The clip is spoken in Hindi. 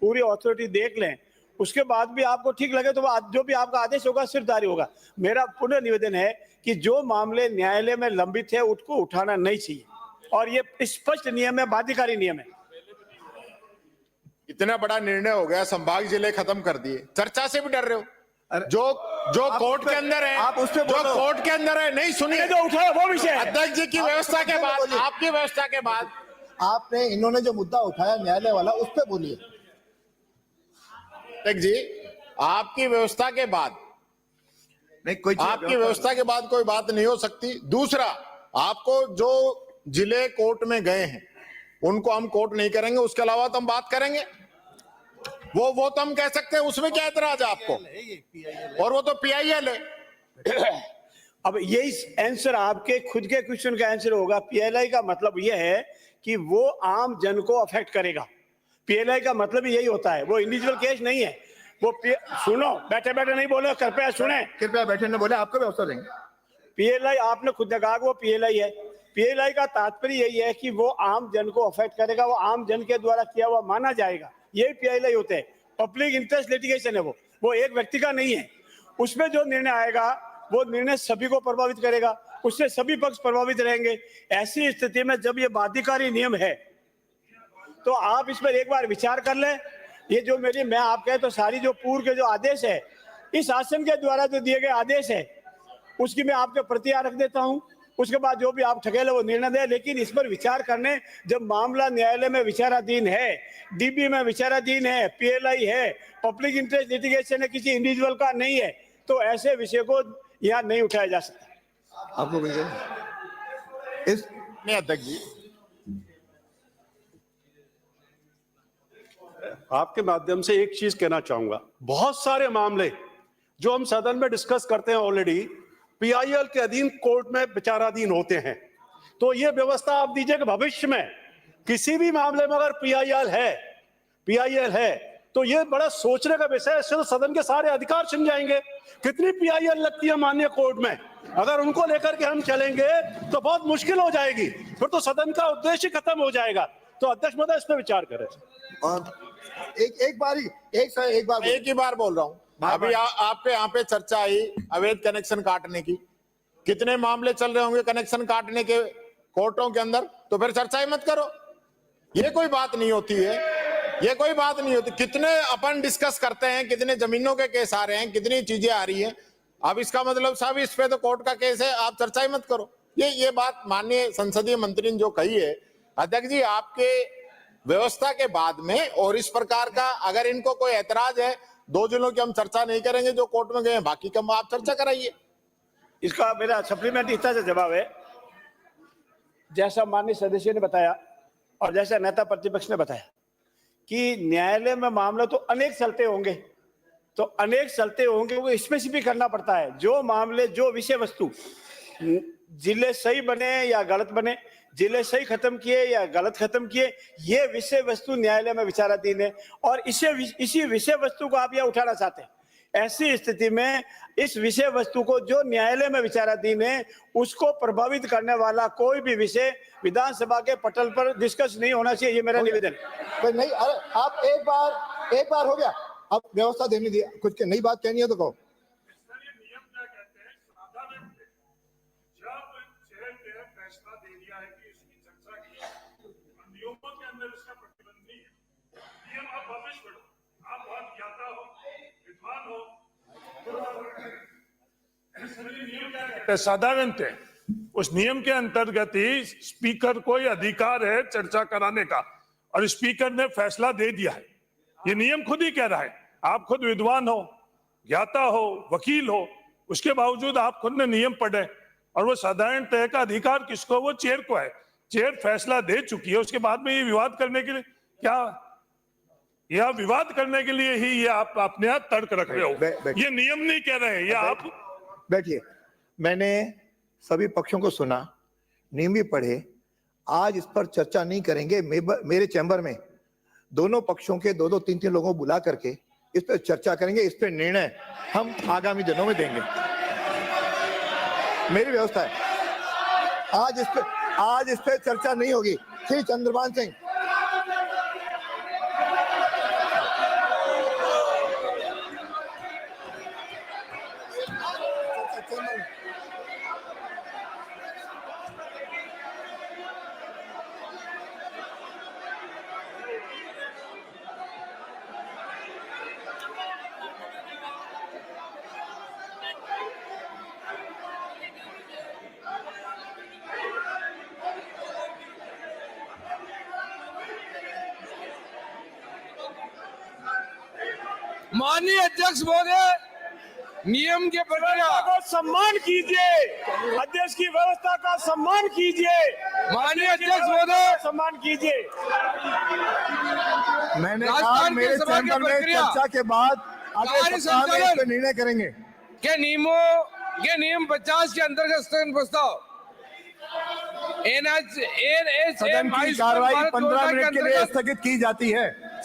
पूरी अथॉरिटी देख लें, उसके बाद भी आपको ठीक लगे तो जो भी आपका आदेश होगा सिर्फ जारी होगा। मेरा पुनः निवेदन है कि जो मामले न्यायालय में लंबित है उसको उठाना नहीं चाहिए, और ये स्पष्ट नियम है, बाध्यकारी नियम है। इतना बड़ा निर्णय हो गया, संभाग जिले खत्म कर दिए, चर्चा से भी डर रहे हो। जो कोर्ट के अंदर है, आप उस पे जो कोर्ट के अंदर है, नहीं सुनिए, जो उठाया वो विषय है। अध्यक्ष जी की व्यवस्था के बाद, आपकी व्यवस्था के बाद आपने इन्होंने जो मुद्दा उठाया न्यायालय वाला, उस पे बोलिए। अध्यक्ष जी, आपकी व्यवस्था के बाद नहीं, कोई आपकी व्यवस्था के बाद कोई बात नहीं हो सकती। दूसरा, आपको जो जिले कोर्ट में गए हैं उनको हम कोर्ट नहीं करेंगे, उसके अलावा तो हम बात करेंगे। वो तो हम कह सकते हैं, उसमें क्या एतराज है आपको? और वो तो PIL है। अब यही आंसर आपके खुद के क्वेश्चन का आंसर होगा। PLI का मतलब यह है कि वो आम जन को अफेक्ट करेगा। PLI का मतलब यही होता है, वो इंडिविजुअल केस नहीं है। वो सुनो, बैठे बैठे नहीं बोलो, कृपया सुने। कृपया बैठे न बोले, आपको भी अवसर देंगे। PLI आपने खुद ने कहा कि वो PLI है। PLI का तात्पर्य यही है कि वो आम जन को अफेक्ट करेगा, वो आम जन के द्वारा किया हुआ माना जाएगा। यही PLI होते हैं। पब्लिक इंटरेस्ट लिटिगेशन है वो एक व्यक्ति का नहीं है। उसमें जो निर्णय आएगा वो निर्णय सभी को प्रभावित करेगा, उससे सभी पक्ष प्रभावित रहेंगे। ऐसी स्थिति में जब ये बाध्यकारी नियम है तो आप इस पर एक बार विचार कर लें। ये जो मैं आप कहे तो सारी जो पूर्व के जो आदेश है, इस शासन के द्वारा जो दिए गए आदेश है, उसकी मैं आपके प्रतियां रख देता हूं। उसके बाद जो भी आप ठकेले वो निर्णय दे, लेकिन इस पर विचार करने जब मामला न्यायालय में विचाराधीन है, DB में विचाराधीन है, PLI है, पब्लिक इंटरेस्ट लिटिगेशन है, किसी इंडिविजुअल का नहीं है, तो ऐसे विषय को यहाँ नहीं उठाया जा सकता। आपको इस नहीं अध्यक्ष जी, आपके माध्यम से एक चीज कहना चाहूंगा। बहुत सारे मामले जो हम सदन में डिस्कस करते हैं ऑलरेडी PIL के अधीन कोर्ट में विचाराधीन होते हैं। तो ये व्यवस्था आप दीजिए कि भविष्य में किसी भी मामले में अगर PIL है तो ये बड़ा सोचने का विषय है। इससे तो सदन के सारे अधिकार छिन जाएंगे। कितनी PIL लगती है माननीय कोर्ट में, अगर उनको लेकर के हम चलेंगे तो बहुत मुश्किल हो जाएगी, फिर तो सदन का उद्देश्य खत्म हो जाएगा। तो अध्यक्ष महोदय इस पर विचार करें। और एक बार एक ही बार बोल रहा हूं। अभी आपके यहाँ पे चर्चा आई अवैध कनेक्शन काटने की, कितने मामले चल रहे होंगे कनेक्शन काटने के कोर्टों के अंदर, तो फिर चर्चा ही मत करो। ये कोई बात नहीं होती है, ये कोई बात नहीं होती। कितने अपन डिस्कस करते हैं, कितने जमीनों के केस आ रहे हैं, कितनी चीजें आ रही हैं। अब इसका मतलब साहब इस पे तो कोर्ट का केस है, आप चर्चा ही मत करो। ये बात माननीय संसदीय मंत्री ने जो कही है, अध्यक्ष जी आपके व्यवस्था के बाद में और इस प्रकार का अगर इनको कोई ऐतराज है, 2 जिलों की हम चर्चा नहीं करेंगे जो कोर्ट में गए, बाकी कम आप चर्चा कराइए। इसका मेरा सप्लीमेंट इतना सा जवाब है, जैसा माननीय सदस्य ने बताया और जैसा नेता प्रतिपक्ष ने बताया कि न्यायालय में मामला तो अनेक चलते होंगे, वो स्पेसिफिक करना पड़ता है। जो मामले, जो विषय वस्तु जिले सही बने या गलत बने, जिले सही खत्म किए या गलत खत्म किए, ये विषय वस्तु न्यायालय में विचाराधीन है और इसी विषय वस्तु को आप यह उठाना चाहते हैं। ऐसी स्थिति में इस विषय वस्तु को जो न्यायालय में विचाराधीन है उसको प्रभावित करने वाला कोई भी विषय विधानसभा के पटल पर डिस्कस नहीं होना चाहिए। ये मेरा निवेदन है। नहीं, अरे आप एक बार हो गया, अब व्यवस्था देने दिया, कुछ नई बात कहनी है तो कहो। साधारणतः उस नियम के अंतर्गत ही स्पीकर को यह अधिकार है चर्चा कराने का, और स्पीकर ने फैसला दे दिया है। ये नियम खुद ही कह रहा है। आप खुद विद्वान हो, ज्ञाता हो, वकील हो, उसके बावजूद आप खुद ने नियम पढ़े, और वो साधारणतः का अधिकार किसको, वो चेयर को है। चेयर फैसला दे चुकी है, उसके बाद में ये विवाद करने के लिए क्या, यह विवाद करने के लिए ही ये आप अपने यहाँ तर्क रख रहे हो। ये नियम नहीं कह रहे हैं, ये आप बैठिए। मैंने सभी पक्षों को सुना, नियम भी पढ़े। आज इस पर चर्चा नहीं करेंगे। मेरे चैम्बर में दोनों पक्षों के 2-2, 3-3 लोगों को बुला करके इस पर चर्चा करेंगे। इस पर निर्णय हम आगामी दिनों में देंगे। मेरी व्यवस्था है। आज इस पर चर्चा नहीं होगी। श्री चंद्रभान सिंह, माननीय अध्यक्ष महोदय, नियम के प्रक्रिया व्यवस्था को सम्मान कीजिए, अध्यक्ष की व्यवस्था का सम्मान कीजिए, माननीय अध्यक्ष महोदय, सम्मान कीजिए। मैंने कहा राजस्थान की मेरे सभा की चैम्बर में प्रक्रिया, चर्चा के बाद अगले कार्य सप्ताह में इस संचालन पे निर्णय करेंगे। के नियम 50 के अंतर्गत स्थगन प्रस्ताव सदन की कार्रवाई 15 मिनट के लिए स्थगित की जाती है।